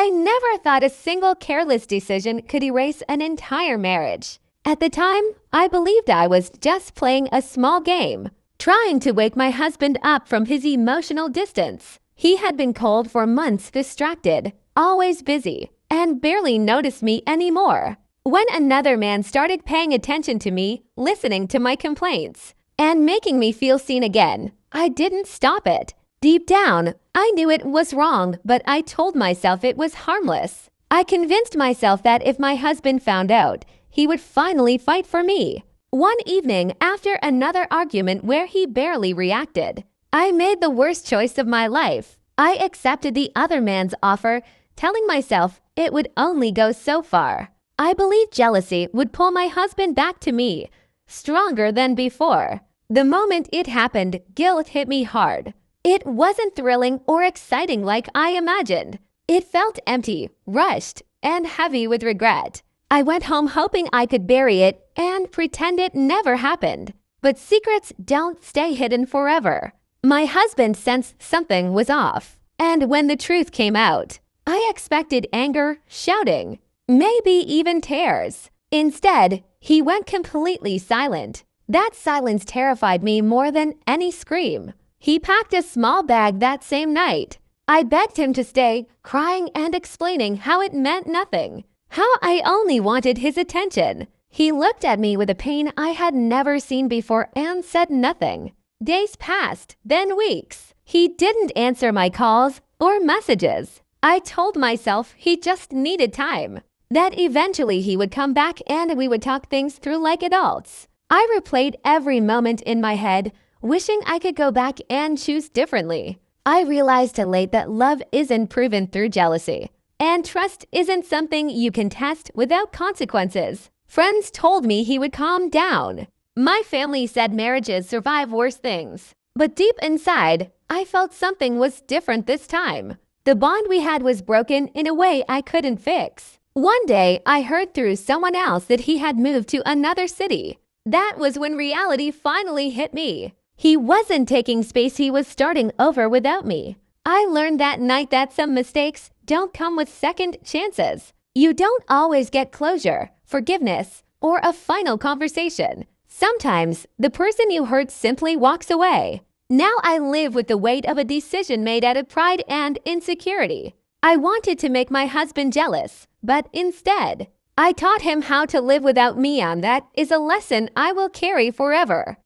I never thought a single careless decision could erase an entire marriage. At the time, I believed I was just playing a small game, trying to wake my husband up from his emotional distance. He had been cold for months, distracted, always busy, and barely noticed me anymore. When another man started paying attention to me, listening to my complaints, and making me feel seen again, I didn't stop it. Deep down, I knew it was wrong, but I told myself it was harmless. I convinced myself that if my husband found out, he would finally fight for me. One evening, after another argument where he barely reacted, I made the worst choice of my life. I accepted the other man's offer, telling myself it would only go so far. I believed jealousy would pull my husband back to me, stronger than before. The moment it happened, guilt hit me hard. It wasn't thrilling or exciting like I imagined. It felt empty, rushed, and heavy with regret. I went home hoping I could bury it and pretend it never happened. But secrets don't stay hidden forever. My husband sensed something was off, and when the truth came out, I expected anger, shouting, maybe even tears. Instead, he went completely silent. That silence terrified me more than any scream. He packed a small bag that same night. I begged him to stay, crying and explaining how it meant nothing, how I only wanted his attention. He looked at me with a pain I had never seen before and said nothing. Days passed, then weeks. He didn't answer my calls or messages. I told myself he just needed time, that eventually he would come back and we would talk things through like adults. I replayed every moment in my head, wishing I could go back and choose differently. I realized too late that love isn't proven through jealousy, and trust isn't something you can test without consequences. Friends told me he would calm down. My family said marriages survive worse things. But deep inside, I felt something was different this time. The bond we had was broken in a way I couldn't fix. One day, I heard through someone else that he had moved to another city. That was when reality finally hit me. He wasn't taking space, he was starting over without me. I learned that night that some mistakes don't come with second chances. You don't always get closure, forgiveness, or a final conversation. Sometimes, the person you hurt simply walks away. Now I live with the weight of a decision made out of pride and insecurity. I wanted to make my husband jealous, but instead, I taught him how to live without me, and that is a lesson I will carry forever.